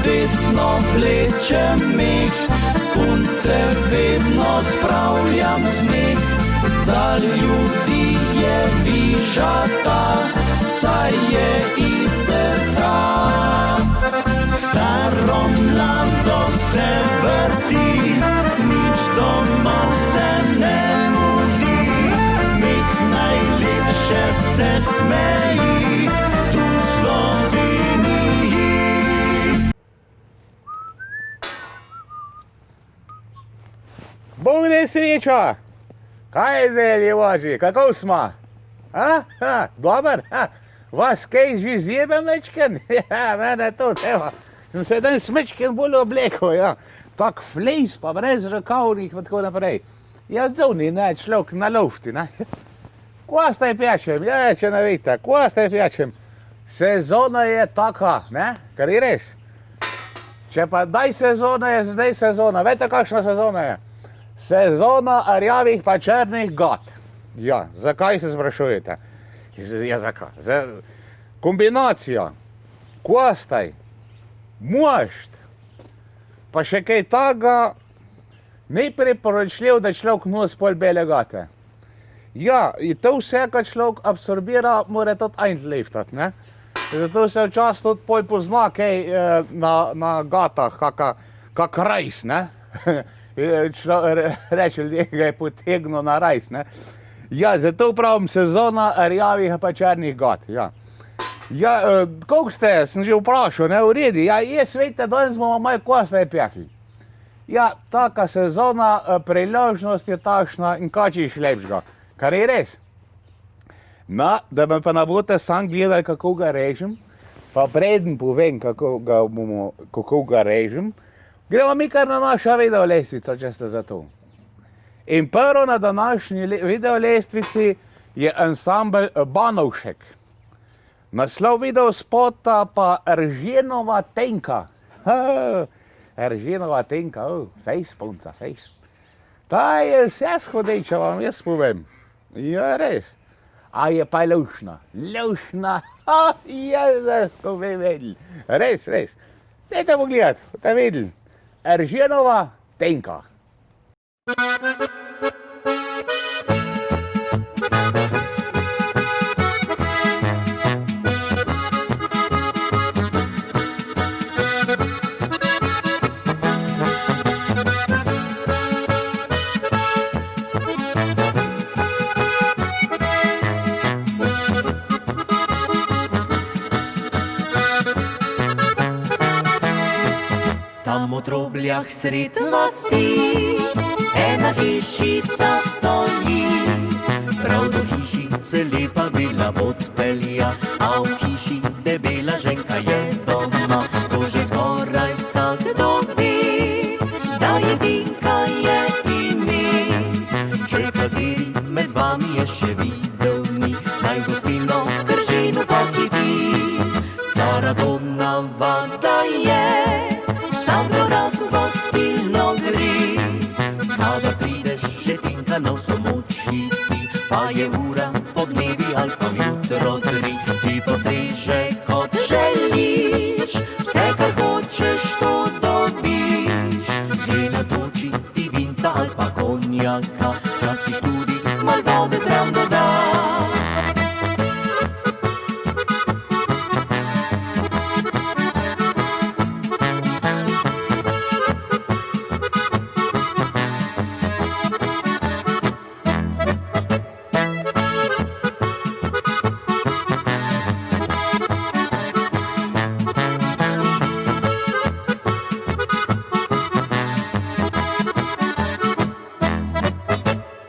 desno vlečem meh, punce vedno spravljam sneg. Za ljudi je vižata, saj je iz srca. Staro mlado se vrti, nič doma se ne mudi. Meh najlepše se smeji, tu v Sloveniji. Bog daj srečo! Kaj je zdaj, ljevoči, kako smo? Dober? Vas kaj že zjebem mečken? Ja, mene to, evo. Sem se dan smečken bolj oblekel, ja. Tak flejs pa brez rokavnih in tako naprej. Ja, zunaj, ne, človek na lufti, ne. Kva staj pječem? Ja, če ne vidite, kva staj pječem? Sezona je taka, ne, kar je res. Če pa daj sezona je, zdaj sezona. Vete, kakšna sezona je? Sezona rjavih pa črnih gat. Ja, zakaj se sprašujete? Ja, zakaj? Kombinacija kvastaj, mošt, pa še kaj taga, nepriporočljiv, da človek nos pol bele gate. Ja, in to vse, kar človek absorbira, mora tudi einliftat, ne? Zato se včasih tudi pol pozna kaj na gatah, kak rajs, ne? Reče ljudje, ga je potegnil na rajs, ne? Ja, zato pravim sezona rjavih pa črnih gat, ja. Ja, koliko ste, sem že vprašal, ne, v redi, ja, jaz vejte, danes bomo malo kvastaj pekli. Ja, taka sezona, priložnost je takšna in kačiš lepšega, kar je res. No, da me pa ne boste sam gledali, kako ga režem, pa preden povem, kako ga režem, gremo mi kar na našo videolestvico, če ste za to. In prvo na današnji videolestvici je ansambl Banovšek. Naslov videospota pa Erženova tenka. Erženova tenka, fejst, punca, fejst. Ta je vse shodeča, vam jaz povem. Ja, res. A je pa lušna, lušna, jezus, ko bi vedeli. Res, res. Dajte pogledati, boste vedeli. Erženova tenka. Tam v Trobljah sred vasi ena hišica stoji. Prav do hišice lepa bela podpelja, a v hiši debela ženka je doma. To že skoraj vsakdo ve, da je Tinka je ime. Če kateri med vami je še videl ni, naj gostilno Kržinu pohiti. Saradona vada je, sam do rad v gostilno gre. Kada prideš, že Tinka na vso moč hiti, pa je ura podnevi ali pa jutro 3. Ti postreže kot želiš, vse kar hočeš to dobiš. Že natoči ti vinca ali pa konjaka, včasih tudi mal vode zraven doda.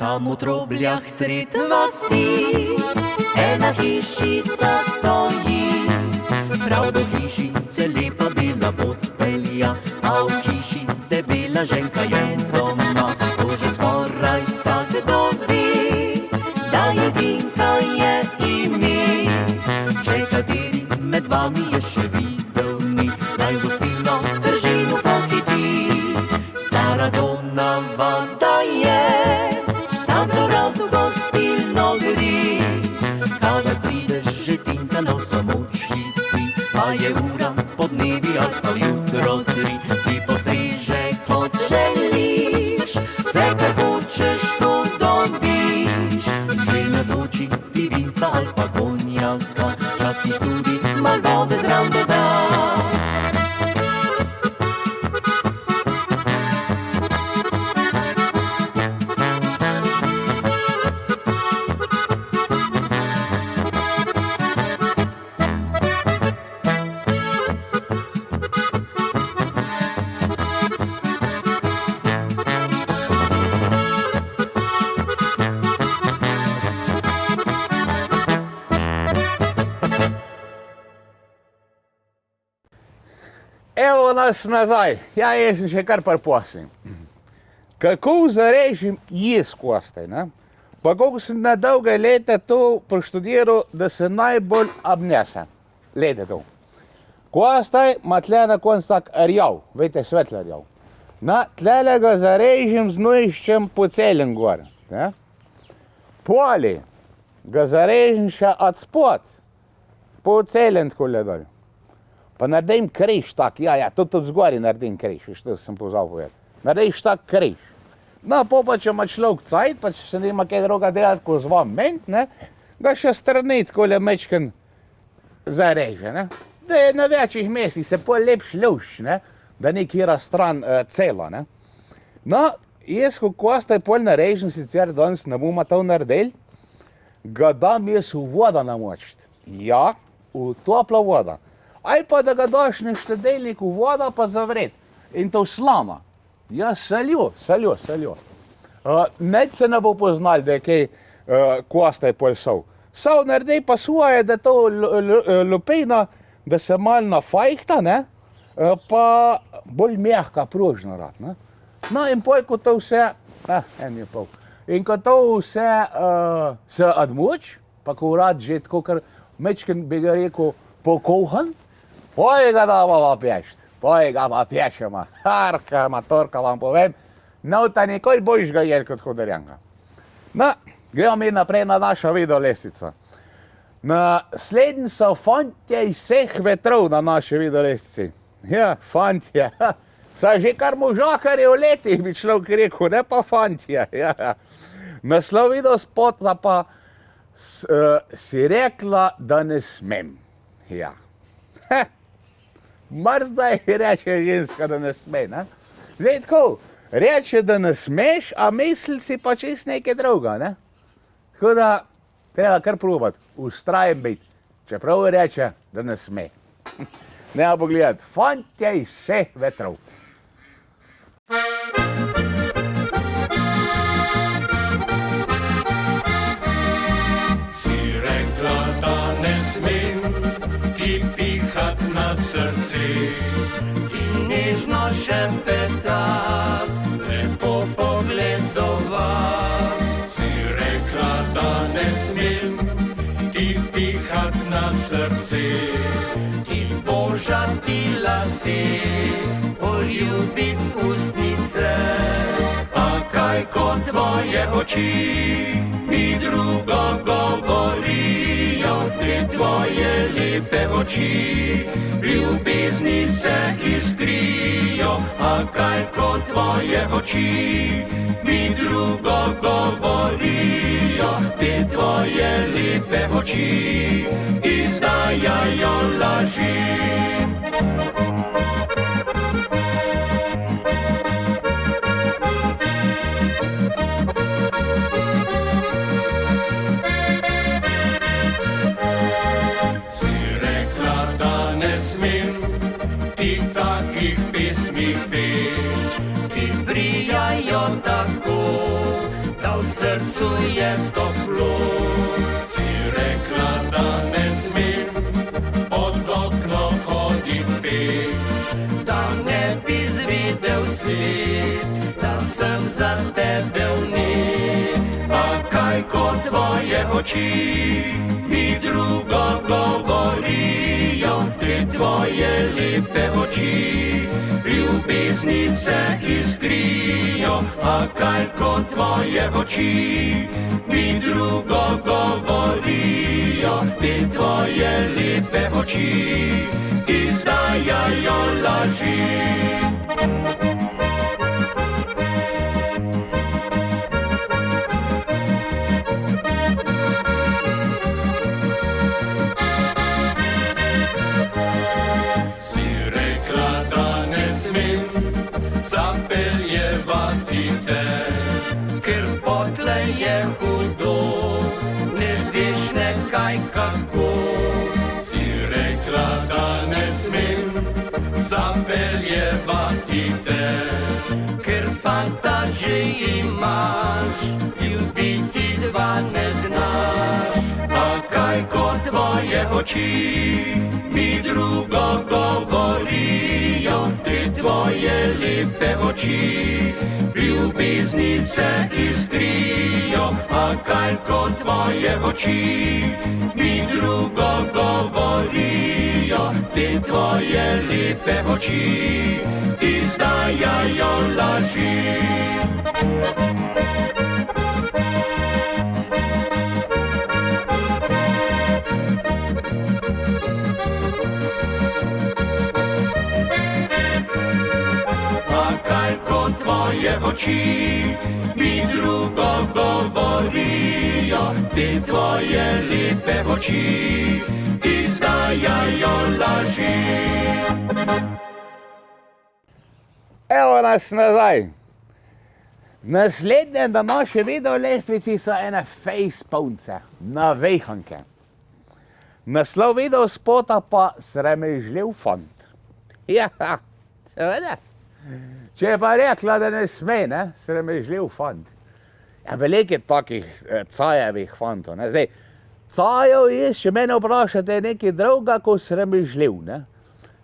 Tam v Trobljah sred vasi ena hišica stoji. Prav do hišice lepa bela podpelja, a v hiši debela ženka je doma. To že skoraj vsakdo ve, da je Tinka je ime. Če kateri med vami je še videl ni, naj gostilno Kržinu pohiti. Saradona vada je, vsakdo rad v gostilno gre. Kadar prideš, že Tinka na vso moč hiti, pa je ura po dnevi ali pa jutro 3, ti postriže kot želiš, vse kar hočeš to dobiš. Že natoči ti vinca ali pa konjaka, včasih tudi mal vode zraven doda. Evo nas nazaj, ja, jaz sem še kar priposlim. Kako zarežim jaz kostaj, ne? Pa koliko sem na dolge leta to proštudiral, da se najbolj obnese. Leta to. Kostaj ima tle na konc tak rjav, vejte, svetlo rjav. Na tlele ga zarežim z nojiščem po celem gor, ne? Poli ga zarežim še od spod, po celem takole dol. Pa naredim križ tak, ja, tudi zgori naredim križ, što sem pozval povedati. Narediš tak križ. No, pa če ima človek cajt, pa če se nima kaj druga delati, ko zvam ment, ne, ga še strani takole mečken zareže, ne. Da je na večjih mestih se pol lepš luš, ne, da ni kjera stran celo, ne. No, jaz ko kostaj pol narežem, sicer danes ne bomo to naredili, ga dam jaz v vodo namočiti. Ja, v toplo vodo. Aj pa da ga daš na štedilnik v vodo pa zavret. In to slama. Ja, saljo. Nič se ne bo poznal, da je kaj kostaj pol sol. Sol naredi pa svoje, da to lupina, da se malo nafajkta, ne, pa bolj mehka, prožna rad, ne. No, in pol, ko to vse, in ko to vse se odmoč, pa ko rad že tako, kar mečken bi ga rekel pokohan, poj ga dava pješt, poj ga pa pješema, harka, matorka vam povem, ta nikoli boljš ga jel kot hodarjanka. No, gremo mi naprej na našo video lestvico. Naslednji so fantje iz vseh vetrov na naši video lestvici. Ja, fantje, so že kar možakarje v letih, bi človek rekel, ne pa fantje. Ja. Naslov video spota pa si rekla, da ne smem. Ja. Mar zdaj reče ženska, da ne sme, ne? Zdaj tako, reče, da ne smeš, a misli si pa čist nekaj druga, ne? Tako da, treba kar probati, ustrajen biti, čeprav reče, da ne sme. Nema pogledati, fantje iz vseh vetrov. Si rekla, da ne smem ti pihat na srce, ti nežno šepetat, lepo pogledovat. Si rekla, da ne smem ti pihat na srce, ti božati lase, poljubit ustnice. A kaj ko tvoje oči mi drugo govorijo, te tvoje lepe oči ljubeznice iskrijo. A kaj ko tvoje oči mi drugo govorijo, te tvoje lepe oči izdajajo laži. Takih pesmih pet, ki prijajo tako, da v srcu je toplo. Si rekla, da ne smem pod okno hodit pet, da ne bi zvidel svet, da sem za tebe vnet. A kaj ko tvoje oči mi drugo govorijo, te tvoje lepe oči, ljubeznice iskrijo, a kaj kot tvoje oči mi drugo govorijo, te tvoje lepe oči izdajajo laži. Zapeljevati te, ker potlej je hudo, ne veš nekaj kako. Si rekla, da ne smem zapeljevati te, ker fanta že imaš, ljubiti dva ne znaš. A kaj kot tvoje oči mi drugo govorijo, te tvoje lepe oči ljubeznice iskrijo, a kaj kot tvoje oči mi drugo govorijo, te tvoje lepe oči izdajajo laži. Tvoje oči mi drugo govorijo, te tvoje lepe oči izdajajo laži. Evo nas nazaj. Naslednje na naši video lestvici so ene face punce, navehanke. Naslov video spota pa Sramežljiv fant. Ja, seveda. Če je pa rekla, da ne sme, ne, sramežljiv fant. Ja, veliko je takih cajevih fantov, ne. Zdaj, cajev je, če mene vprašate, nekaj drugega kot sramežljiv, ne.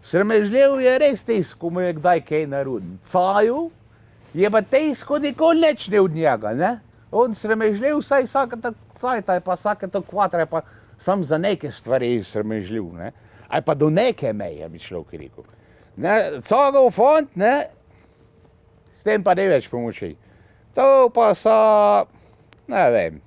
Sramežljiv je res tisto, ko mu je kdaj kaj naruden. Cajev je pa tisto, ko nikoli nič ne od njega, ne. On sramežljiv, saj vsake tako cajta, pa vsake tako kvatre, pa sam za neke stvari je sramežljiv, ne. Ali pa do neke meje, bi človek rekel. Ne, cajev fant, ne, s tem pa ne več pomoči. To pa so, ne vem,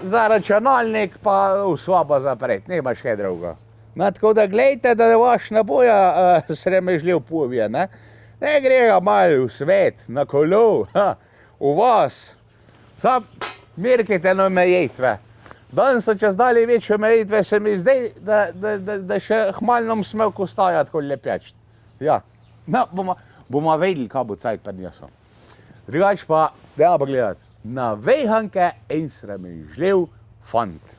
za računalnik pa v sobo zapreti, nimaš kaj drugo. No, tako da gledajte, da vaš ne boja sramežljiv pobije, ne. Ne gre ga malo v svet, na kolo, v vas. Sam merkajte na omejitve. Danes so čez dalje večje omejitve, se mi zdaj, da še hmalj nam smel kostajati, ko lepeč. Ja, no, bomo vedeli, kaj bo cajt prinesel. Drugač pa, da pa gledati, navehanke in sramežljiv fant.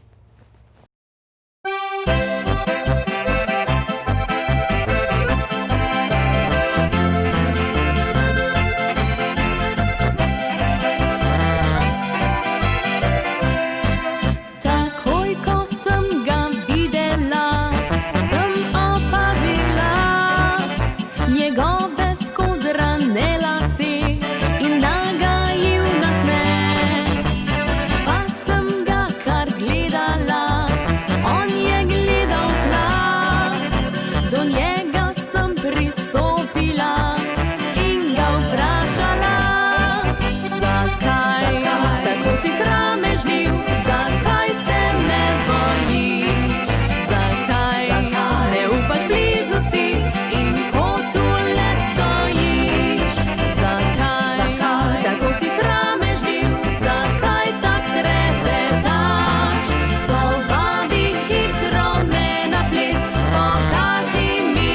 Pokaži mi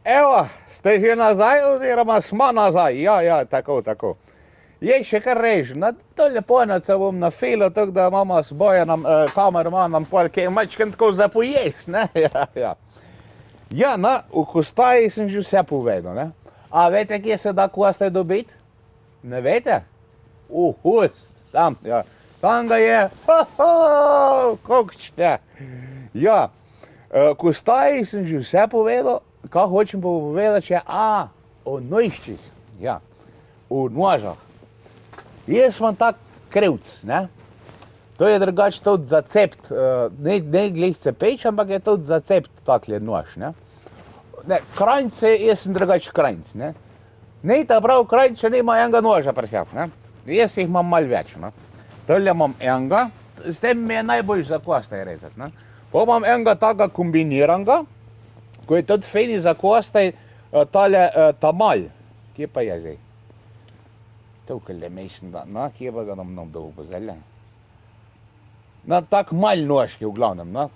Evo, ste že nazaj oziroma smo nazaj? Ja, tako. Je še kar rež, na to leponaca bom na filo, tako da imamo s Bojanom, kamermanom, polke mačken tako zapoješ, ne? Ja. Ja, na, v Kostaji sem že vse povedal, ne? A veste, kje se da kostaj dobiti? Ne veste? Ust, tam, ja. Tam ga je, kokčte. Ja, Kostaji sem že vse povedal, kaj hočem povedati še, o nojščih, ja, o nožah. Jaz sem tak krivc, ne? To je drugače tudi zacept, ne glih cepeč, ampak je tudi zacept takle nož, ne? Ne, krajnce, jaz sem drugače krajnc, ne? Ne, ta prav krajnče nima enega noža pri sebi, ne? Jaz jih imam malo več, ne? Tole imam enega, s tem mi je najbolj za kostaj rezati, ne? Pa imam enega taka kombiniranga, ko je tudi fejni za kostaj, tale tamal. Kje pa je zdaj? Tukaj mislim, da, no, kje pa ga nam dolgo, zelo. No, tak mal nožki v glavnem, no,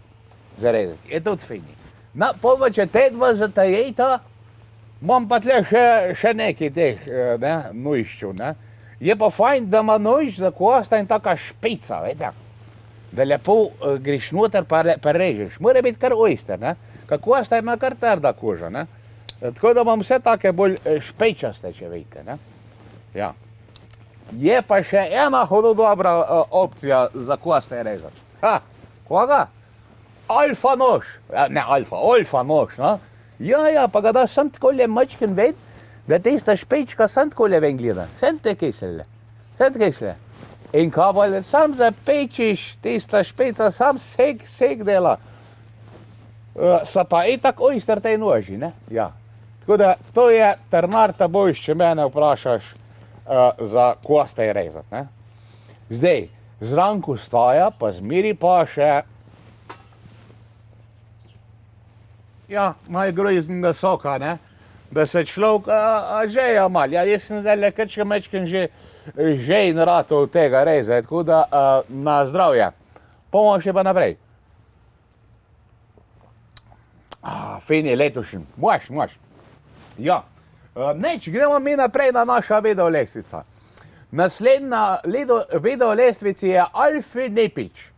zarezati, je tudi fejni. No, pa če te dva zatajeta, imam pa tle še nekaj teh, ne, nojščev, ne. Je pa fajn, da ima nojš za kostaj in taka špica, vete, da lepo greš noter pa režeš. Mora biti kar oyster, ne, ka kostaj ima kar trda koža, ne. Tako da imam vse take bolj špečaste, če vejte, ne. Ja. Je pa še ena hudo dobra opcija za kostaj rezati. Koga? Alfa nož. Ne alfa, olfa nož, no. Ja, pa ga da sam takole mačken ved, da tista špečka sam takole ven gleda. Sem te kisele. In kaj sam zapečiš, tista špeca sam sek dela. Sa pa itak oyster tej noži, ne? Ja. Tako da to je trnarta boš, če mene vprašaš, za kostaj rezati, ne. Zdaj, zraven kostaja pa zmeri pa še, ja, malo groznega soka, ne, da se človek žeja malo. Ja, jaz sem zdaj krčka mečken žejn ratov tega rezati, tako da na zdravje. Bomo še pa naprej. Fin je letošnji, moš. Ja. Neč, gremo mi naprej na naša videolestvica. Naslednja videolestvica je Alfi Nepič.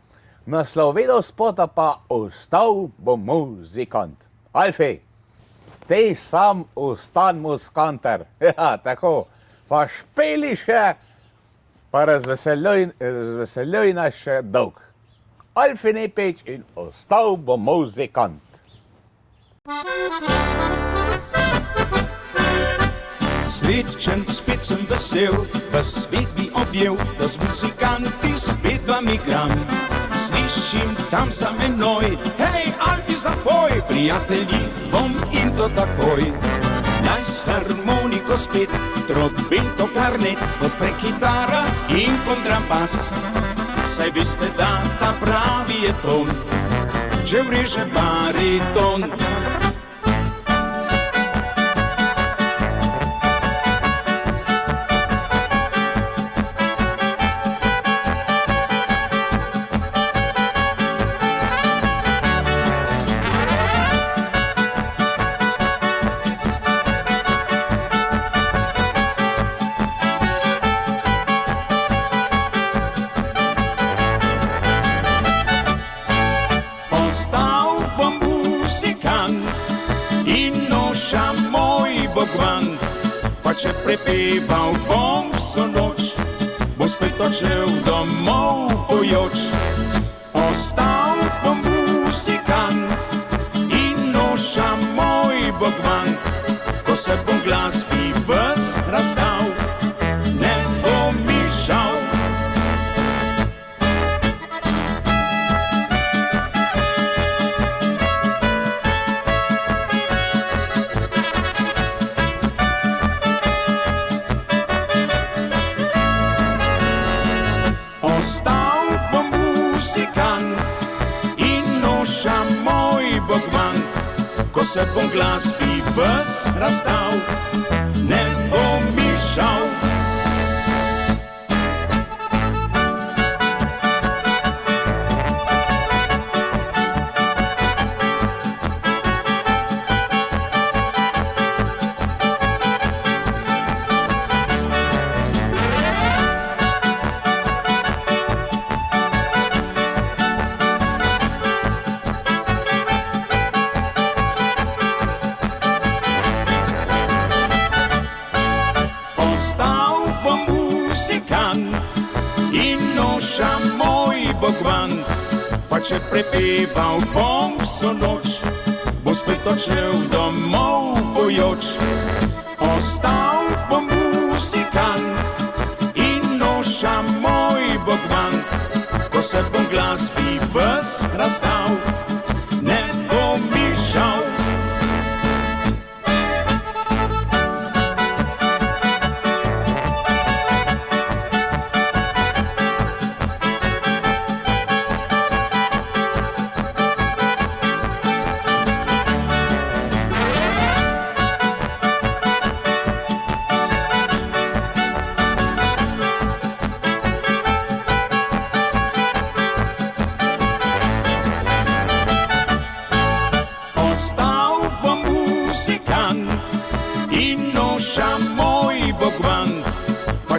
Naslov videospota pa Ostal bom muzikant. Alfi, ti sam ostan muzikanter. Ja, tako. Pa špeli še, pa razveseljuj nas še dolg. Alfi Nepič in Ostal bom muzikant. Srečen, spet sem vesel, v svet bi objel, da z muzikanti spet vam igram. Slišim tam za menoj, hej, Alfi zapoj, prijatelji, bom in to takoj. Daj s harmoniko spet, trobento klarnet, odpre kitara in kontrabas. Saj veste, da ta pravi je ton, če vreže bariton. Če prepeval bom vso noč, bom spet odšel domov pojoč. Ostal bom muzikant in noša moj bogvant, ko se bom glasbi ves razdal, ne bo mi žal. Ko se bom glasbi ves razdal, ne bo mi žal. noša moj bogvant, pa če prepeval bom vso noč, bo spet odšel domov pojoč. Ostal bom muzikant in noša moj bogvant, ko se bom glasbi ves razdal, ne bo mi žal.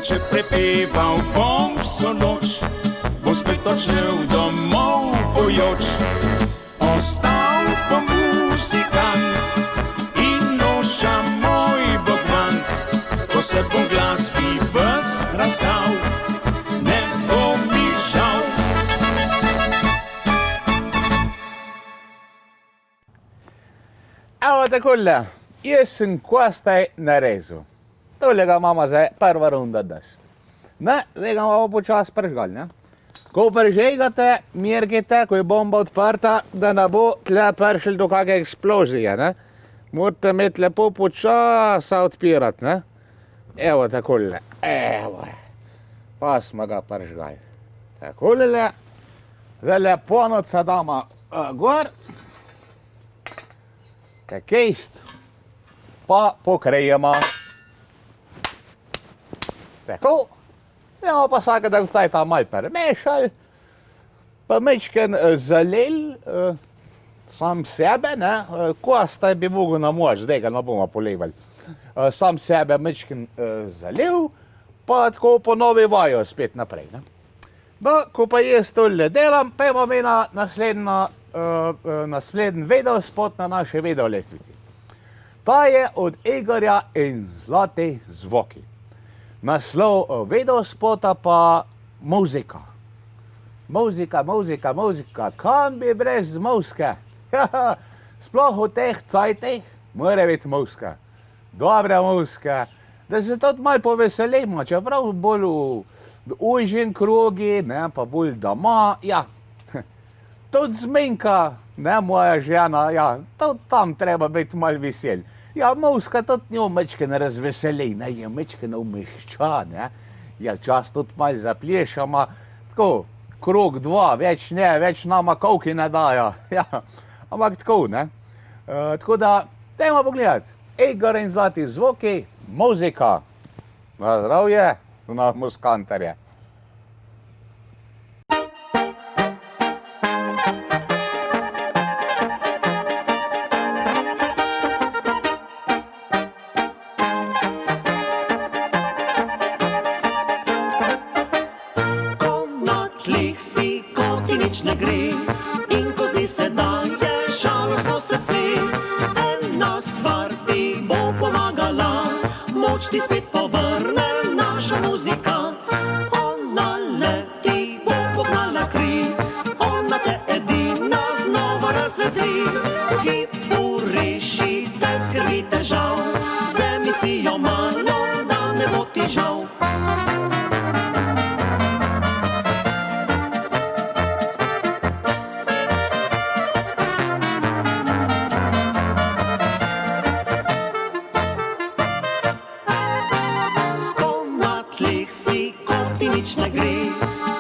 Če prepeval bom vso noč, bo spet odšel domov pojoč. Ostal bom muzikant in noša moj bogvant, ko se bom glasbi ves razdal, ne bo mi žal. Evo takole, jaz sem kvastaj narezal. Tole ga imamo zdaj prva runda dešt. Ne, zdaj ga imamo počas pržgali, ne. Ko pržegate, merkite, ko je bomba odprta, da ne bo tle prišli do kakve eksplozije, ne. Morate imeti lepo počasa odpirati, ne. Evo takole, evo. Pa smo ga pržgali. Takole, zdaj lepo noca damo gor. Takejst. Pa pokrejemo. Tako, ja, pa vsake dan cajta malo premešali, pa mečken zalil sam sebe, ne, kostaj bi mogel na moč, zdaj ga ne bomo polevali. Sam sebe mečken zalil, pa tako po novi vajo spet naprej, ne. No, ko pa jaz tole delam, pojmo mi na naslednji videospot na naši videolestvici. Ta je od Igorja in Zlati zvoki. Naslov videospota pa muzika. Muzika, kam bi brez muzike? Sploh v teh cajtih mora biti muzika. Dobra muzika, da se tudi malo poveselimo, čeprav bolj v užjem krogi, ne, pa bolj doma, ja. Tudi zmenka, ne, moja žena, ja, tudi tam treba biti malo vesel. Ja, muzika tudi njo mečken razveseli, ne, je mečken umešča, ne. Ja, čas tudi malo zaplešama, tako, krog dva, več ne, več nama kolki ne dajo, ja, ampak tako, ne. Tako da, dajmo pogledati, Igor in Zlati zvoki, muzika. Na zdravje, na muskantarje. Ne gre in ko zdi se, da je žalostno srce, ena stvar ti bo pomagala, moč ti spet povrne naša muzika. Ona le ti bo pognala kri, ona te edina znova razvedri. V hipu reši te skrbi težav, vzemi si jo malo, da ne bo ti žal. Ne gre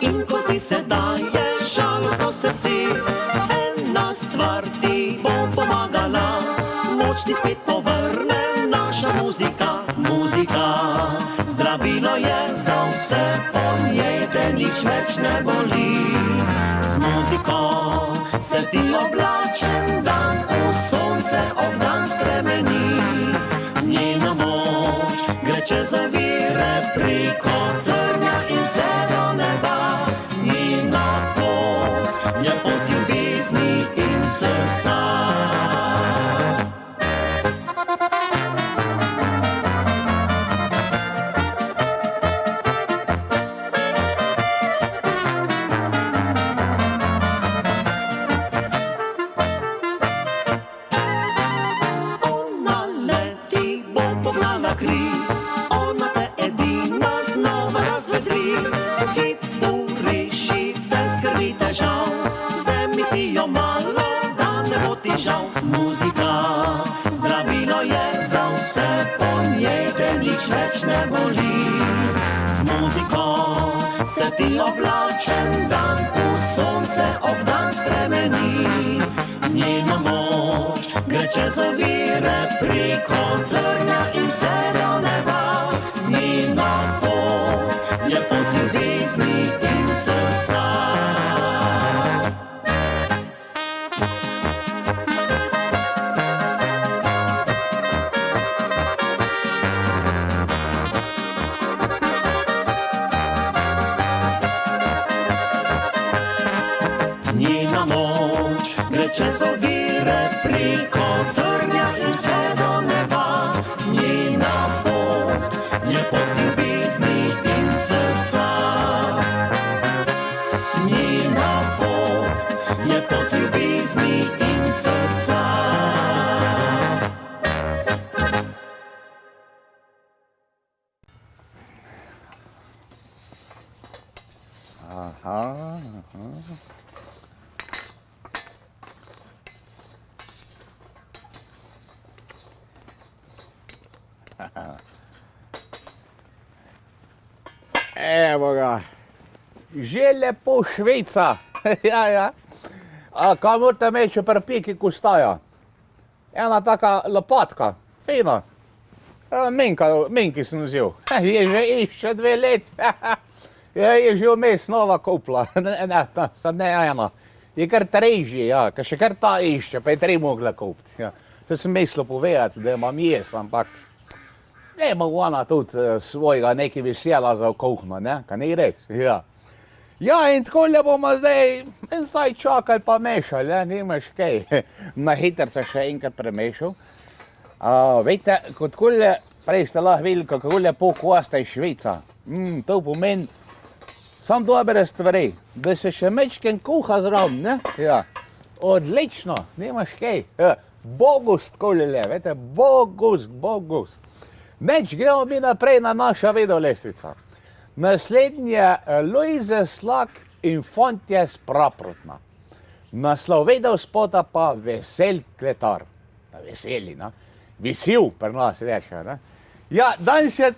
in ko zdi se, da je žalostno srce, ena stvar ti bo pomagala, moč ti spet povrne naša muzika. Muzika, zdravilo je za vse, po njej te nič več ne boli. Z muziko se ti oblačen dan v sonce obdan spremeni. Njena moč gre čez ovire preko trnja in vse do neba. Njena pot je pot ljubezni in srca. žal. Muzika zdravilo je za vse, po njej te nič več ne boli. Z muziko se ti oblačen dan v sonce obdan spremeni. Njena moč gre čez ovire, preko trnja in vse do neba. Njena pot je pot ljubezni in srca. Njena moč gre čez ovire, preko trnja in vse do neba. Njena pot je pot ljubezni in srca. Njena pot je pot ljubezni in srca. Evo ga, že lepo Švica. Ja. A kaj morate imeti, če pri peki kostaja? Ena taka lopatka, fino. Menki sem vzel. Je že išče 2 let. Je že vmes nova kupla. Ne ena. Je kar 3 že, ja. Kaj še kar ta išče, pa je 3 mogla kupiti. Ja. To sem mislil povedati, da imam jaz, ampak ne ima ona tudi svojega nekaj vesela za kuhno, ne? Kaj ni res? Ja. Ja, in takole bomo zdaj saj čakali pa mešali, ne? Nimaš kaj. Na hitro se še enkrat premešal. Veste, ko takole, prej ste lahko videli, kako lepo kosta je Švica. To pomeni samo dobre stvari, da se še mečken kuha zraven, ne? Ja. Odlično, nimaš kaj. Ja. Bogust takole le, veste, bogust. Neč, gremo mi naprej na naša videolestvica. Naslednje Lojze Slak in Fontje Spraprotna. Naslov videospota pa Vesel kletar. Veseli, ne? Vesil, pri nas reče, ne? Ja, danes je,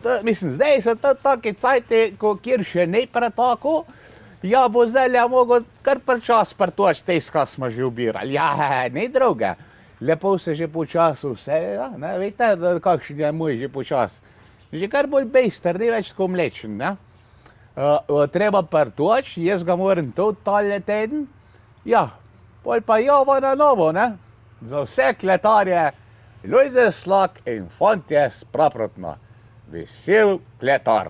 zdaj so to taki cajti, kjer še ne pretako. Ja, bo zdaj mogel kar čas pretoč test, kaj smo že ubirali. Ja, ne druge. Lepo se že počas vse, ja, ne, veste, kakšen je moj že počas. Že kar bolj bejster, ni več tako mlečen, ne. Treba prtoč, jaz ga moram tudi tale teden. Ja, pol pa jovo na novo, ne. Za vse kletarje, Lojze Slak in Fontje Spraprotna. Vesel kletar.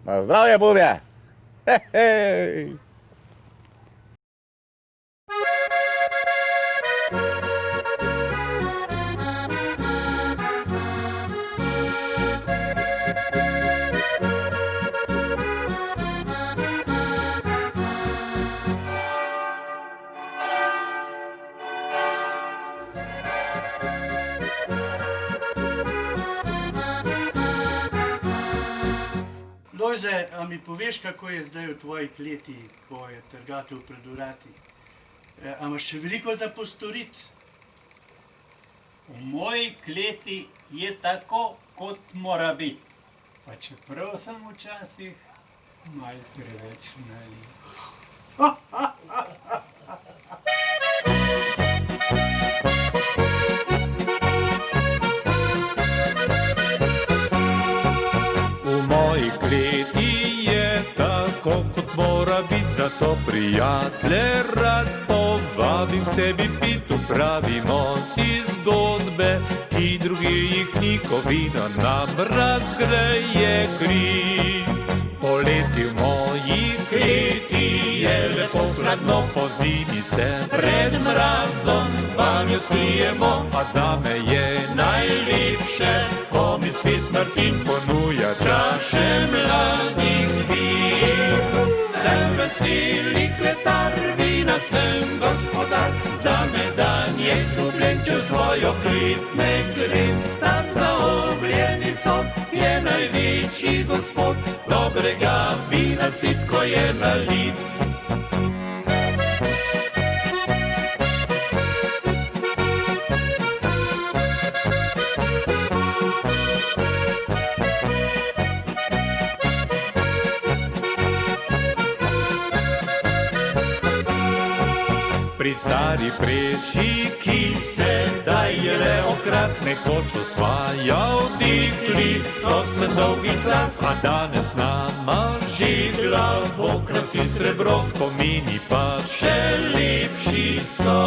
Na zdravje, bubje. Hej. Lojze, a mi poveš, kako je zdaj v tvoji kleti, ko je trgatev pred vrati? A imaš še veliko za postoriti? V moji kleti je tako, kot mora biti. Pa čeprav sem včasih malo preveč nalil. V moji kleti je tako, kot mora biti, zato prijatelje rad povabim k sebi pit, upravimo si zgodbe, ki drugi jih ni, ko vino nam razgreje kri. Poleti v moji kleti je lepo hladno, pozimi se pred mrazom vanjo skrijemo, a zame je najlepše, ko mi svet Martin ponuja čaše mladih vin. Sem veseli kletar, vina sem gospodar, zame dan je izgubljen, če v svojo klet ne grem. Tam zaobljeni son je največji gospod, dobrega vina sitko je nalit. Pri stari preši, ki sedaj je le okras, nekoč osvajal deklic, so se dolgih las, a danes nama žigla v okrasi srebro, spomini pa še lepši so.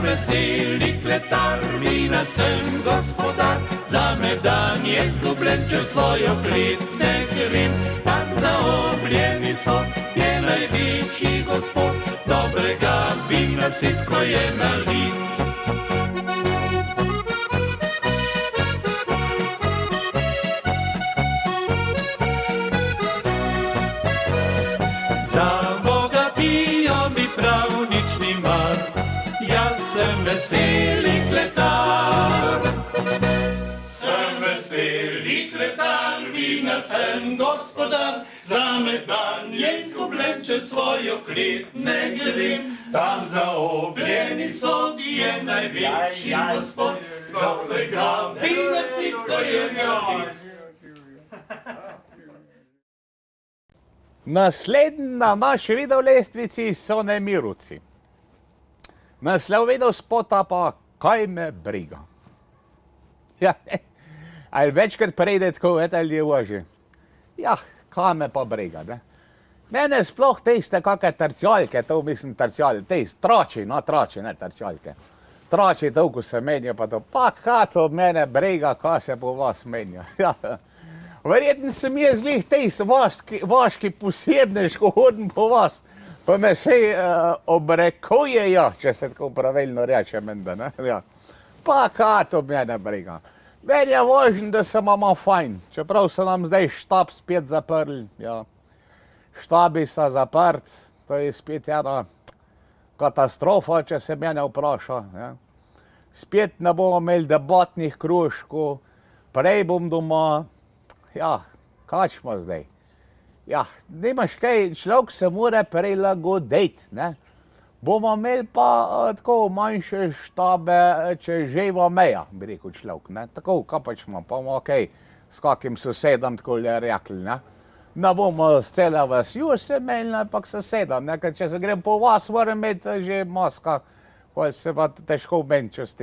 Veseli kletar, vina sem gospodar, za me dan je zgubljen, če svojo klet ne grem. Tam zaobljeni so, je največji gospod, dobrega vina sitko je nalit. Za bogatijo mi prav nič ni mar, jaz sem veseli kletar. Sem veseli kletar, vina sem gospodar, za me dan je izgubljen, če svojo klet ne grem. Tam zaobljeni so, je največji gospod, dobrega vina sitko je nalit. Naslednji na naši videolestvici so nemirovci. Naslov videospota pa Kaj me briga. Ja, ali večkrat prejde tako, ali je važi. Ja, kaj me pa briga, ne? Mene sploh tiste kakve tercijalke, to mislim tercijalke, tiste trači, no trači, ne tercijalke. Trači toliko se menja, pa to, pa kaj to mene briga, kaj se po vas menja. Ja. Verjetno se mi je zlih tiste vaški posebnežko hodim po vas. Pa me vse obrekujejo, če se tako pravilno reče, menda, ne? Ja. Pa kaj to mene briga. Meni je važno, da se imamo fajn, čeprav se nam zdaj štab spet zaprli, ja. Štabi so zaprt, to je spet ena katastrofa, če se mene vpraša, ja. Spet ne bomo imeli debatnih krožkov, prej bom doma, ja, kaj smo zdaj? Ja, nimaš kaj, človek se mora prilagoditi, ne. Bomo imeli pa tako manjše štabe, če živa meja, bi rekel človek, ne. Tako, kaj pač imamo, pa bomo okej, s kakim sosedom tako le rekli, ne. Ne bomo s cele vasjo se imeli, ampak sosedom, ne, ker če se grem po vas, moram imeti že maska, kaj se pa težko meni čez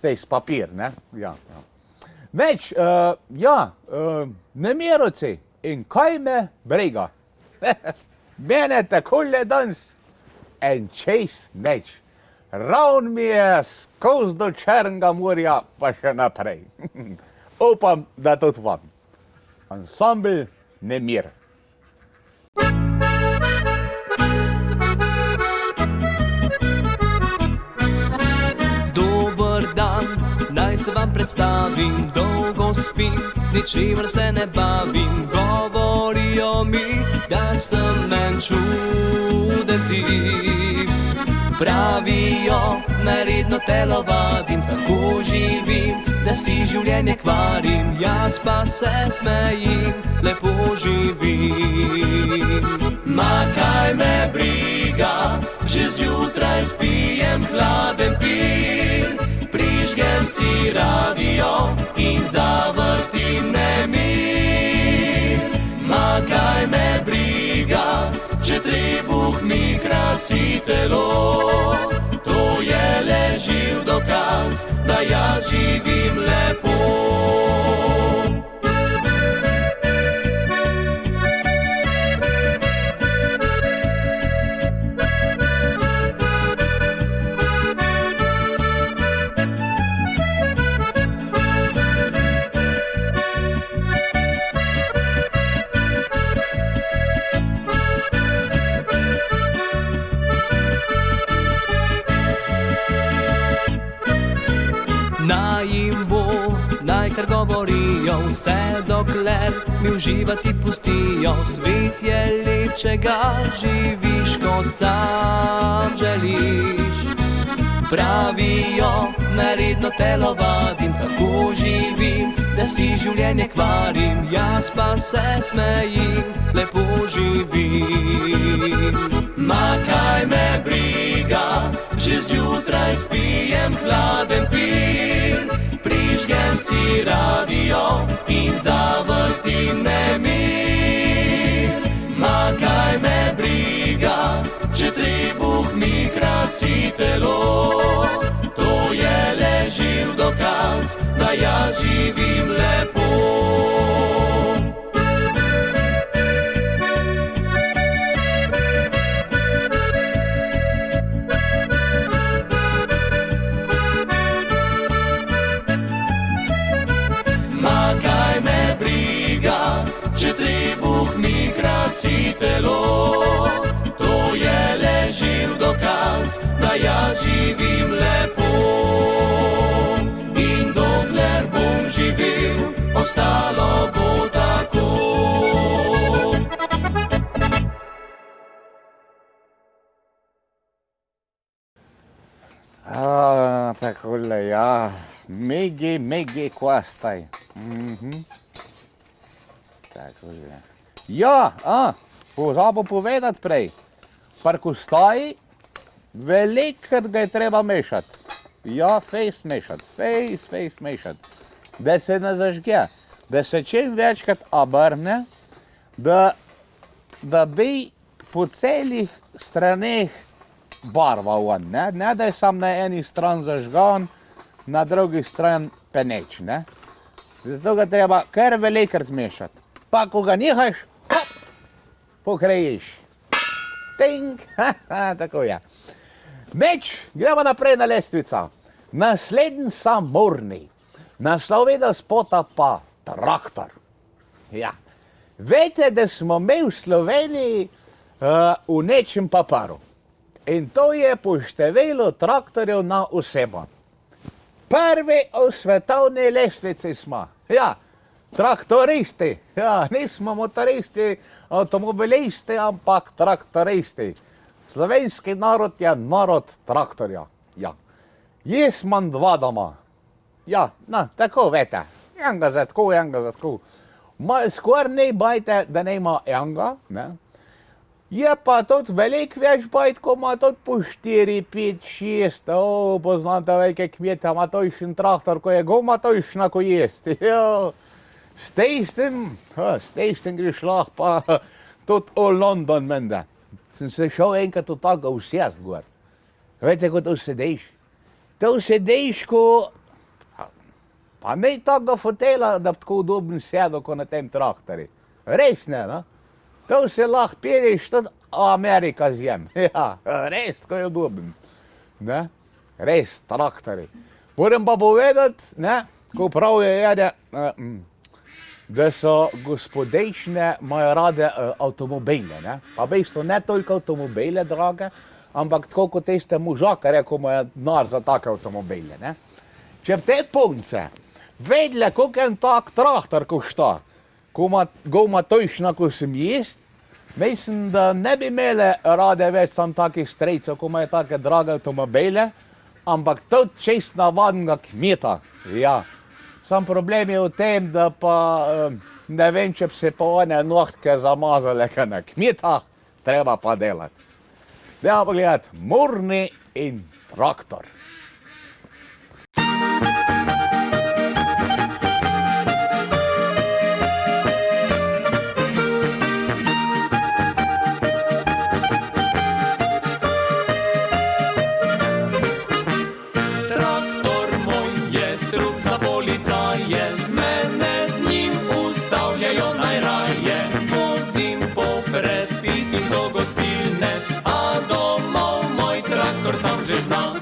tist papir, ne, ja, ja. Neč, ja, nemirovci. In kaj me briga? Mene takole danes en čist neč. Ravn mi je skozi do Črnega morja, pa še naprej. Upam, da tudi vam. Ansambl Nemir. Dober dan, naj se vam predstavim, dolgo spim, z ničimer se ne bavim. Govorijo mi, da sem en čuden tip. Pravijo, naj redno telovadim, tako živim, da si življenje kvarim. Jaz pa se smejim, lepo živim. Ma kaj me briga, že zjutraj spijem hladen pil. Prižgem si radio in zavrtim nemir. Ma kaj me briga, če trebuh mi krasi telo. To je le živ dokaz, da jaz živim lepo. Naj jim bo, naj kar govorijo, vse dokler mi uživati pustijo. Svet je lep, če ga živiš, kot sam želiš. Pravijo, neredno telovadim, tako živim, da si življenje kvarim, jaz pa se smejim, lepo živim. Ma kaj me briga, že zjutraj spijem hladen pir, prižgem si radio in zavrtim nemir. Ma kaj me briga, če trebuh mi krasi telo, to je le živ dokaz, da jaz živim lepo. Ma kaj me briga, če trebuh mi krasi telo, to je le živ dokaz, da jaz živim lepo. In dokler bom živel, ostalo bo tako. Takole, ja. Megi, kvastaj. Takole. Ja, pozabil povedati prej. Parkustaji, velikrat ga je treba mešati. Ja, fejst mešati. Da se ne zažge, da se čim večkrat obrne, da bi po celih straneh barva ven, ne da je sam na eni strani zažgan, na drugi strani peneč, ne. Zato ga treba kar velikrat zmešati. Pa ko ga nehaš, pokrejiš. Ting, tako je. Meč, gremo naprej na lestvico. Naslednji samorni. Naslovila spota pa traktor. Ja. Veste, da smo mi v Sloveniji v nečem paparu. In to je po številu traktorjev na osebo. Prvi v svetovni lestvici smo. Ja, traktoristi. Ja, nismo motoristi, avtomobilisti, ampak traktoristi. Slovenski narod je narod traktorja. Ja. Jaz imam dva doma. Ja, tako vete. Enega za tako, enega za tako. Skoraj ne bajte, da nema enega, ne. Je pa tudi veliko več bajt, ko ima tudi po 4, 5, 6. Poznate velike kmete, ima točen traktor, ko je goma točna, ko jesti. S tistim greš lahko pa tudi v London menda. Sem se šel enkrat v tako usest gor. Veste, ko to sediš? To sediš, ko... Pa ne tako fotela, da bi tako udobno sedel, ko na tem traktorju. Res ne, no? To se lahko pelješ tudi Amerika zjem. Ja, res, ko je udoben. Ne? Res, traktori. Moram pa povedati, ne, ko pravijo, da so gospodečne imajo rade avtomobile, ne. Pa v bistvu ne toliko avtomobile drage, ampak tako kot tiste možakare, ko imajo denar za take avtomobile, ne. Če bi te punce vedle, koliko en tak traktor košta, ko ima točno, ko sem jaz, mislim, da ne bi imele rade več sam takih strejcev, ko imajo take drage avtomobile, ampak tudi čist navadnega kmeta. Ja. Sam problem je v tem, da pa ne vem, če bi se pa one nohtke zamazale, kaj na kmetah, treba pa delati. Dajmo pogledati, Morni in traktor. Sam že zna.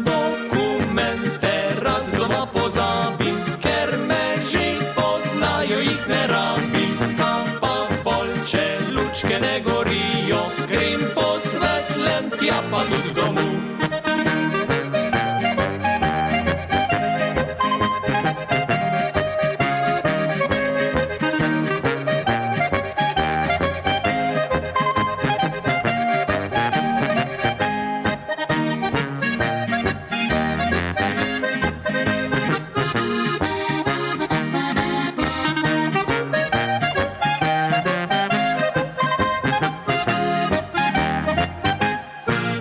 Dokumente rad doma pozabim, ker me že poznajo, jih ne rabim. Tam pa pol, če lučke ne gorijo, grem po svetlem, tja pa tudi domov.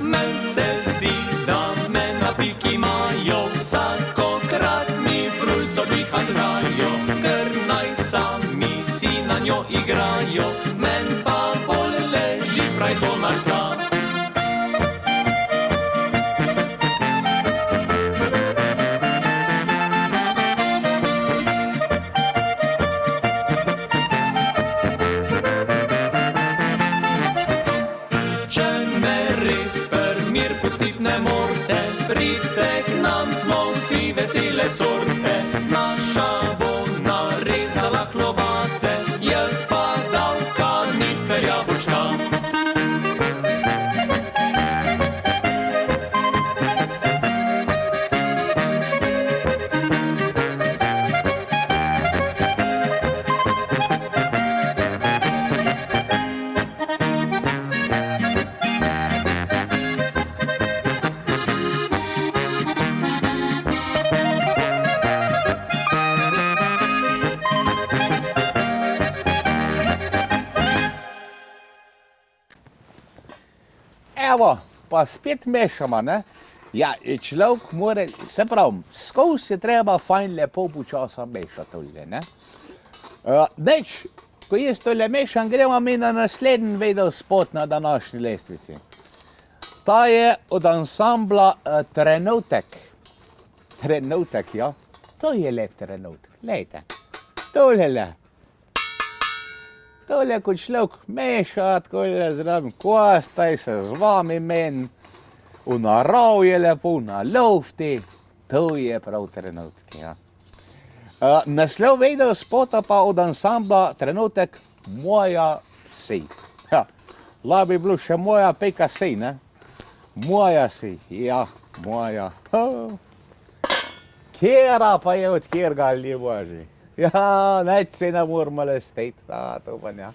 men se zdi, da me na piki imajo. Vsakokrat mi frulco dihajo, ker naj sami si na njo igrajo, men pa bolj leži kraj tonarca. Pridite k nam, smo vsi vesele sorte, naša bo narezala klobase, jaz pa dal kanister jabolčka. Evo, pa spet mešamo, ne? Ja, človek mora, se pravi, skozi je treba fajn lepo počasa mešati tole, ne? Dejč, ko jaz tole mešam, gremo mi na naslednji videospot na današnji lestvici. Ta je od ansambla Trenutek. Trenutek, ja. To je lep trenutek, glejte. Tolele. Tole, ko človek meša, takole zraven kostaj, se z vami men, v narav je lepo, na lufti, to je prav trenutek, ja. Naslov videospota pa od ansambla Trenutek Moja si. Ja, lahko bi bilo še moja pika si, ne? Moja si, ja, moja. Kjera pa je od kjerga ali boži. Ja, neč se ne moramo lestiti, to pa ne.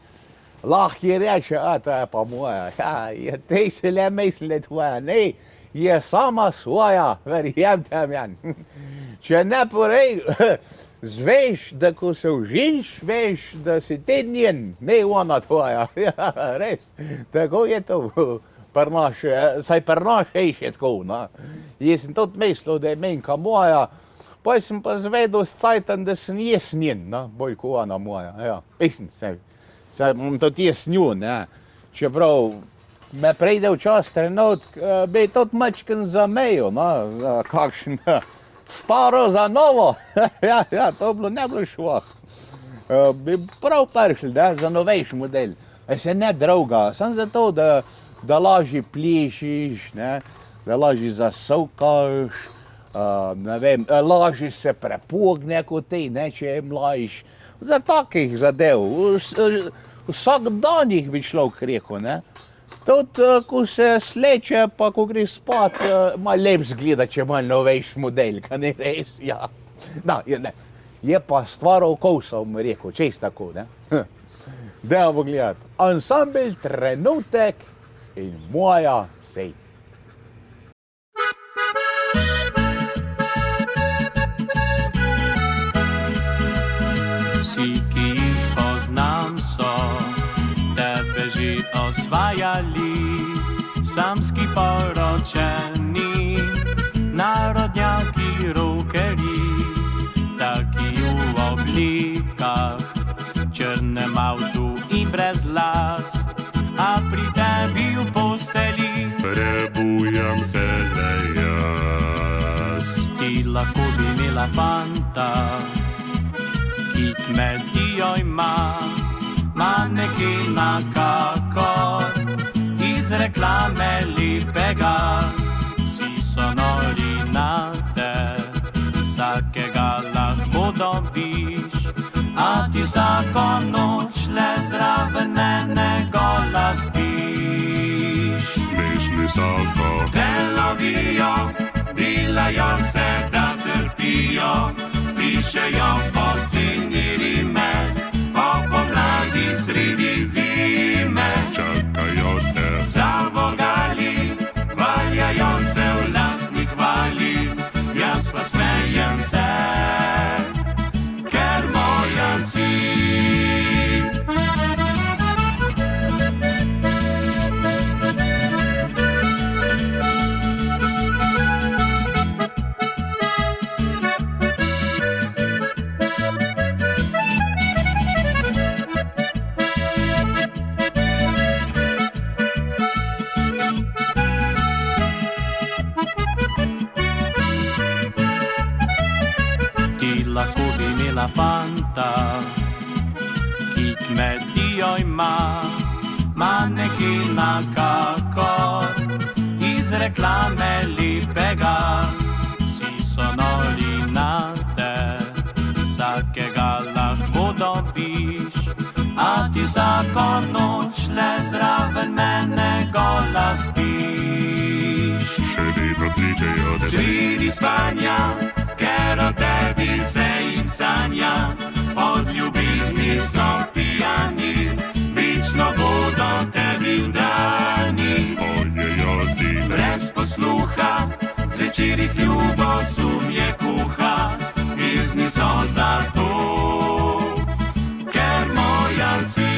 Lahko je reče, to je pa moja, ja, te se le misli tvoja, ne, je sama svoja, verjemte meni. Če ne porej, zveš, da ko se užiš, veš, da si ti njen, ne ona tvoja, ja, res, tako je to. Saj pri nas je še tako, no. Jaz sem tudi mislil, da je menka moja, pa sem pa zvedel s cajtom, da sem jaz njen, no, bolj ko ona moja, ja. Mislim, sem tudi jaz njo, ne. Čeprav me prejde včas trenutk, bi tudi mačken zamejil, no, kakšen staro za novo, ja, to ne bilo šlo. Bi prav prišli, da, za novejši model. Se ne druga, samo zato, da lažje plešiš, ne, da lažje zasovkaš, ne vem, lažje se prepogne kot ti, ne, če je mlajš. Za takih zadev, vsak dan jih bi človek rekel, ne. Tudi, ko se sleče, pa ko gre spat, malo lep zgleda, če malo novejši model, ka ne res, ja. No, ne, je pa stvar okusa, bom rekel, čez tako, ne. Dajmo gledati. Ansambel Trenutek in Moja si. Vsi, ki jih poznam, so tebe že osvajali, samski poročeni, narodnjaki, rokeri, taki v oblikah, črnem avtu in brez las, a pri tebi v posteli prebujam cele jaz. Ti lahko bi imela fanta, ki kmetijo ima, manekina kakor iz reklame lepega. Vsi so nori na te, vsakega lahko dobiš, a ti vsako noč le zraven enega spiš. Smešni so, ko te lovijo, delajo se, da trpijo, pišejo poceni rime, o pomladi sredi zime. Čakajo te za vogali, valjajo se v lastni hvali, jaz pa smejem se, ker moja si. lahko bi imela fanta, ki kmetijo ima, manekina kakor iz reklame lepega. Vsi so nori na te, vsakega lahko dobiš, a ti vsako noč le zraven mene gola spiš. Še vedno pridejo sredi spanja, ker o tebi se jih sanja, od ljubezni so pijani, večno bodo tebi vdani. Pojejo ti brez posluha, zvečer jih ljubosum je kuha, pesmi so zato, ker moja si.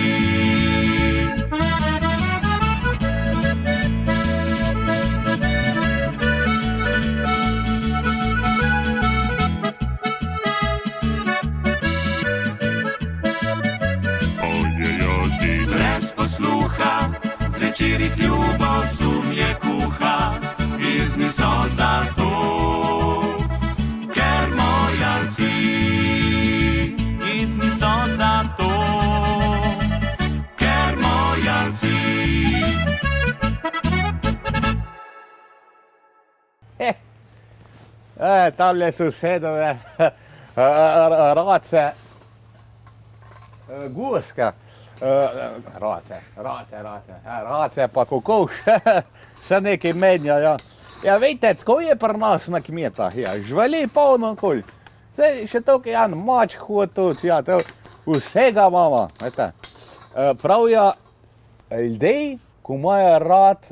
Pojejo ti brez posluha, zvečer jih ljubosum je kuha, pesmi so zato, ker moja si. Pesmi so zato, ker moja si. Tamle sosedove race, guska, race pa kokoš, se nekaj menjajo. Ja, veste, tako je pri nas na kmetah, ja, živali polno okoli. Zdaj še toliko jan mač tudi, ja, to vsega imamo, veste. Pravijo, ljudje, ko imajo rad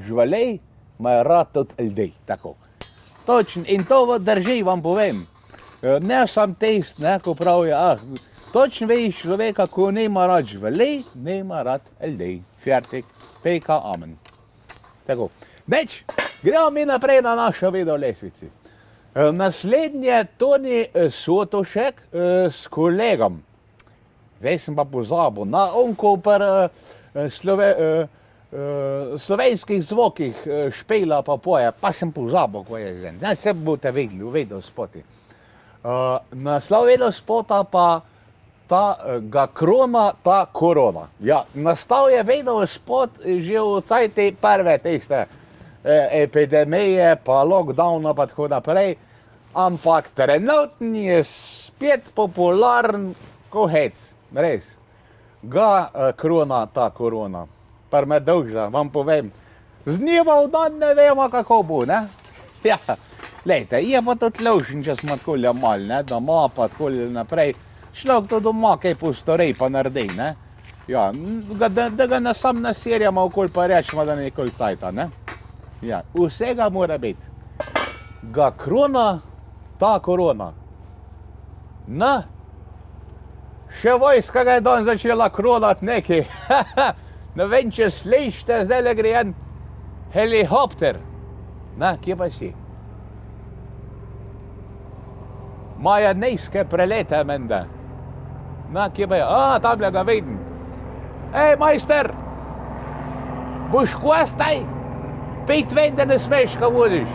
živali, imajo rad tudi ljudi, tako. Točno, in to drži, vam povem. Ne sam test, ne, ko pravijo, točno veš človeka, ko nima rad živali, nima rad ljudi. Fertik, peka, amen. Tako. Neč, gremo mi naprej na našo video lesvici. Naslednje Toni Sotošek s kolegom. Zdaj sem pa pozabil, na onko slovenskih zvokih špela pa poje, pa sem pozabil, ko je zdaj. Zdaj se boste vedeli spoti. Naslov video spota pa ga krona ta korona. Ja, nastal je video spot že v cajti prve tiste epidemije, pa lockdowna, pa tako naprej, ampak trenutni je spet popularen ko hec, res. Ga krona ta korona, par me dolža, vam povem. Z dneva v dan ne vemo, kako bo, ne? Ja, lejte, je pa tudi ložen, če smo tako mali, ne, doma pa tako naprej. Človek to doma kaj postorej pa naredi, ne? Ja, da ga ne sam nasirjamo okoli pa rečemo, da nekoli cajta, ne? Ja, vsega mora biti. Ga krona ta korona. Na, še vojska ga je dan začela kronat nekaj. Ne vem, če slišite, zdaj le gre en helikopter. Na, kje pa si? Maja nejske prelete menda. Na, kje pa je? Tamle ga vidim. Ej, majster! Boš kvastaj? Pet ven, da ne smeš, ka vodiš.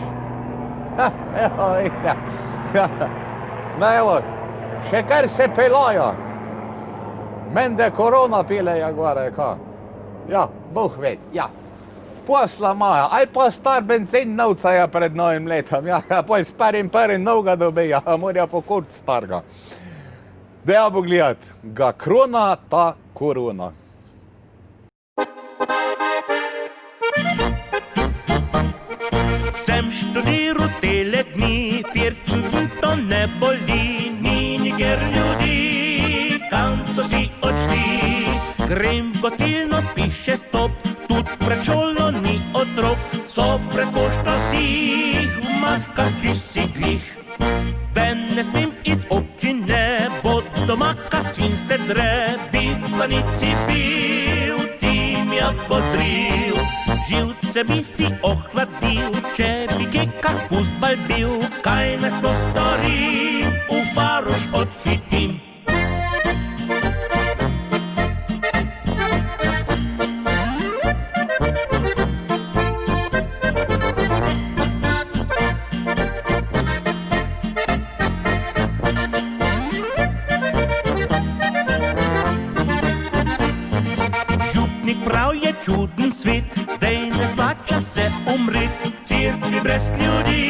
Evo, vidite. No, evo, še kar se pelajo. Mende korona pileja gore, ka? Ja, Bog ved, ja. Posla imajo, ali pa star benzin novcaja pred novim letom, ja, pa s prvim novega dobijo, morajo pokut starga. Dejamo gledat, ga krona ta korona. Sem študiral tele dni, to ne boli, ni nikjer ljudi, kam so si odšli. Grem v gostilno, piše stop, tudi pred šolo ni otrok, so pred pošto tih, v maskah čisti glih. Ven ne smem iz občine, bo doma kacin se dre, bi v planici bil, tim ja bodril. Živce bi si ohladil, če bi kekar fuzbal bil, kaj naj sploh storim, v Varoš odhitim. cerkvi brez ljudi,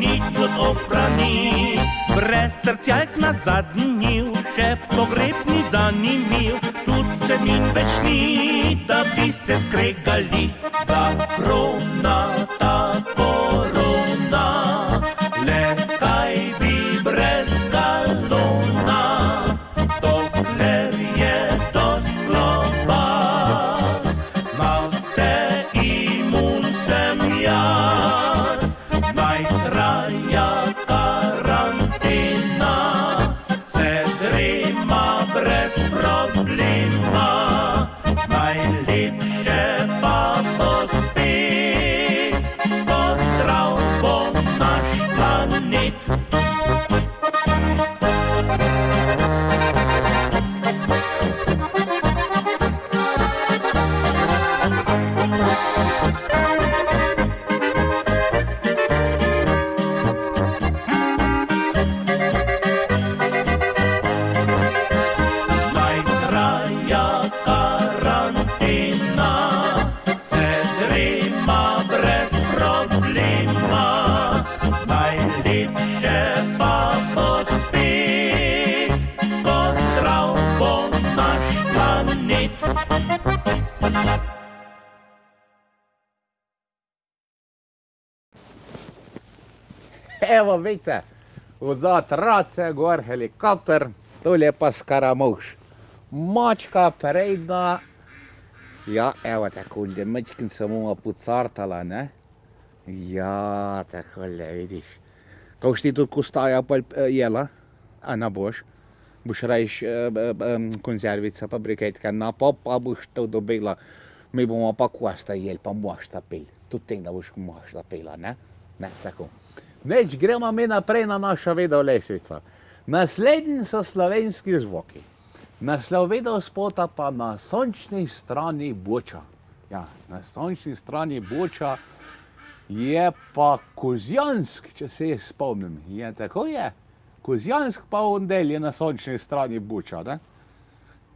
nič od ofrani, brez trčalk na zadnji njiv, še pogreb ni zanimiv, tudi se nin več ni, da bi se skregali. Ta krona, ta korona, le kaj bi brez galona, dokler je dost globas, na vse imun sem jaz, naj traja karantena, se grema brez problema, najlepše pa bo spet, ko zdrav bo naš planet. Naj traja karantena, se grema brez problema, najlepše pa bo spet, ko zdrav bo naš planet. Evo, vidite, odzad race, gor helikopter, tole pa Scaramouche. Mačka predna, ja, evo takole, mačkin se bomo pocartala, ne? Ja, takole, vidiš. Ko boš ti tudi kostaja jela, a ne boš? Boš rajš konzervica pa briketka, na pa boš to dobila. Mi bomo pa kosta jeli, pa mošta pil. Tudi tega boš mošta pila, ne? Ne, tako. Neč, gremo mi naprej na našo video lesvico. Naslednji so slovenski zvoki. Naslov video spota pa Na sončni strani Boča. Ja, na sončni strani Boča je pa Kozjansk, če se jaz spomnim. Je tako je? Kozjansk pa ondel je na sončni strani Boča, ne?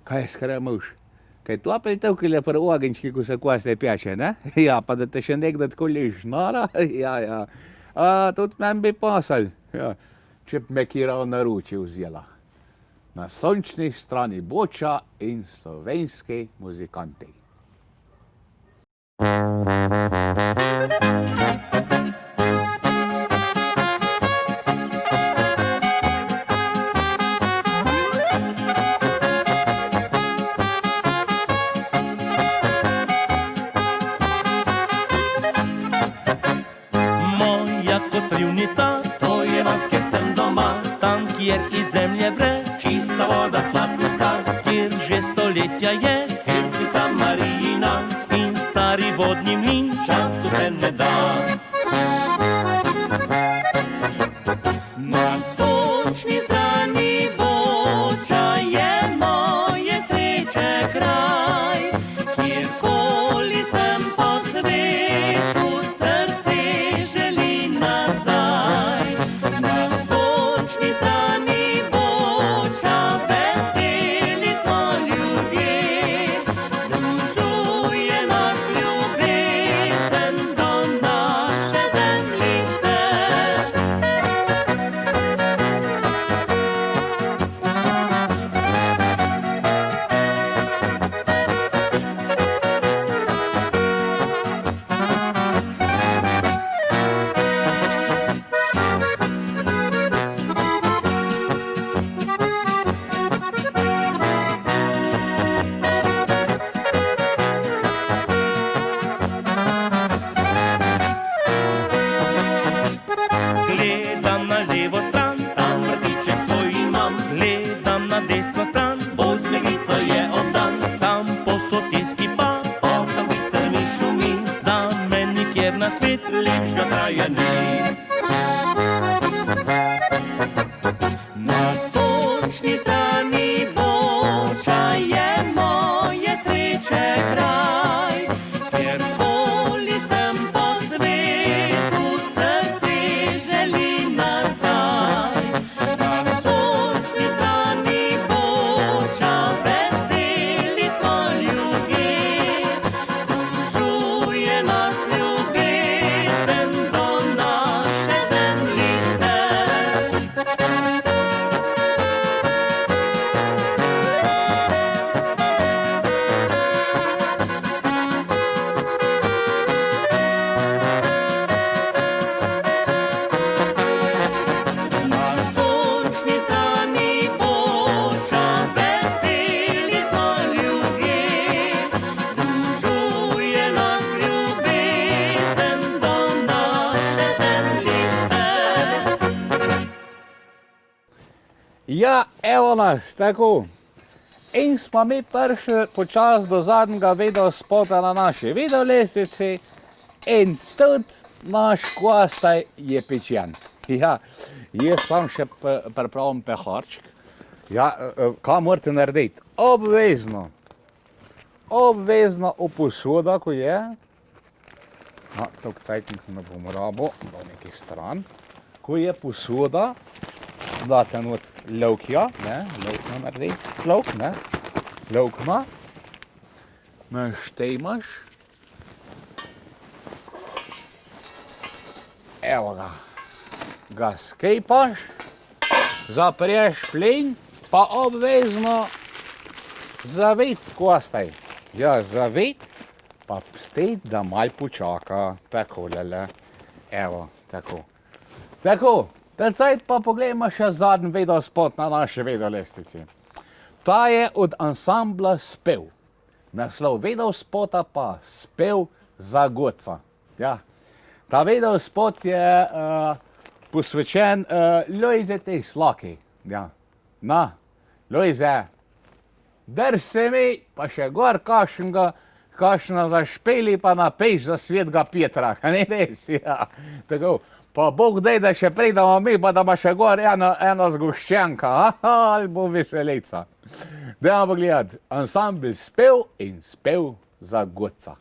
Kaj je Scaramouche? Kaj to apel tevkile pri ogenčki, ko se koste peče, ne? Ja, pa da te še nekdo tako lež nora, ja, ja. Tudi meni bi pasal, ja, če bi me kira v naročje vzela. Na sončni strani Boča in slovenski muzikanti. Moja kostrivnica, to je vas, kjer sem doma, tam, kjer iz zemlje vre čista voda, sladkoska, kjer že stoletja je Svetica Marijina in stari vodni mlin, času se ne da. Na sončni strani Boča je moje sreče kraj, kjerkoli sem po svetu, srce želi nazaj. Na sončni strani Boča veseli smo ljudje, združuje nas ljubezen do naše zemljice. Gledam na levo stran, tam vrtiček svoj imam, gledam na desno stran, bolj z levico je obdan, tam po soteski pa otok bister mi šumi, za men nikjer na svet lepšega kraja ni. Na sončni strani Boča je moje sreče kraj, kjerkoli sem po svetu, srce želi nazaj. Na sončni strani Boča veseli smo ljudje, združuje nas ljubezen Ja, evo nas, tako. In smo mi prišli počasi do zadnjega videospota na naši videolestvici in tudi naš kvastaj je pečen. Ja, jaz sam še pripravim peharček. Ja, kaj morate narediti? Obvezno v posodo, ko je. No, toliko cajtnik ne bom rabil, do nekaj stran. Ko je posoda, date not lovkja, ne, lovkno narediti, lovk, ne, lovkno, naštejmaš, evo ga skejpaš, zapriješ plin, pa obvezno zavit kvastaj. Ja, zavit, pa pustiti, da malo počaka, tako lele, evo, tako. Tako, zdaj pa poglejmo še zadnji videospot na naši videolestvici. Ta je od ansambla Spev. Naslov videospota pa Spev za Goca. Ja. Ta videospot je posvečen Lojzetej Slaki. Ja. Na, Lojze, drž se mi, pa še gor kakšna zašpeli, pa napeš za svetega Petra. Ne res, ja. Tako. Pa Bog daj, da še pridemo mi, pa da ima še gor ena zgoščenka, ali bo veselica. Dajmo pogledati, ansambl Spev in Spev za Goca.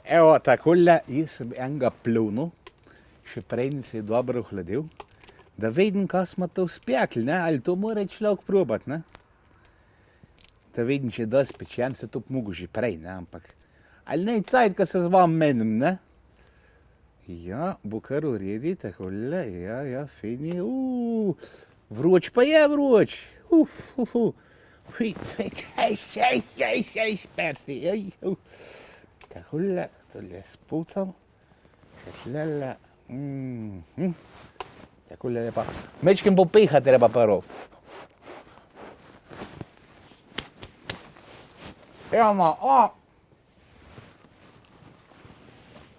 Evo, takole, jaz sem enega plunil, še prej se je dobro ohladil, da vidim, kaj smo to uspekli, ne, ali to mora človek probati, ne. Da vidim, če je dosti pečen, se to mogo že prej, ne, ampak, ali ne cajt, ko se z vam menim, ne. Ja, bo kar v redi, takole, ja, fini, vroč pa je vroč, persti, takole, tole spucam, takole, takole lepa, mečkem bo peha treba prvo. Evo,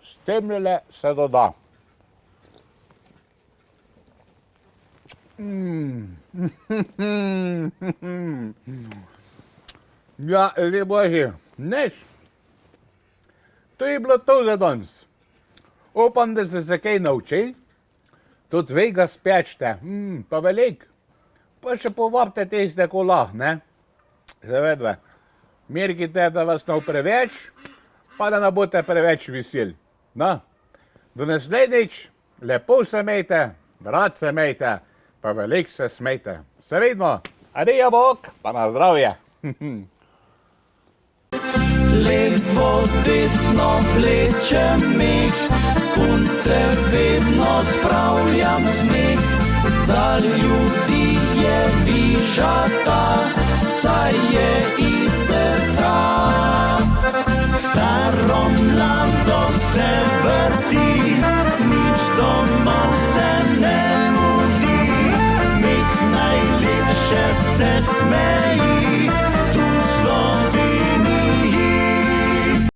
s temljele se doda. Ja, ljudje božji, nič. To je bilo to za danes. Upam, da ste se kaj naučili. Tudi vi ga spečete, pa veliko. Pa še povabite tiste kola, ne? Zavedve. Merkite, da vas ne preveč, pa da ne boste preveč veseli. No, do naslednjič, lepo se imejte, rad se imejte, pa veliko se smejte. Se vidimo, adijo bok, pa na zdravje. Levo, desno vlečem mih, punce vedno spravljam smeh. Za ljudi je vižata, saj je iz srca. Staro mlado se vrti, nič doma se ne mudi. Mih najlepše se smeji.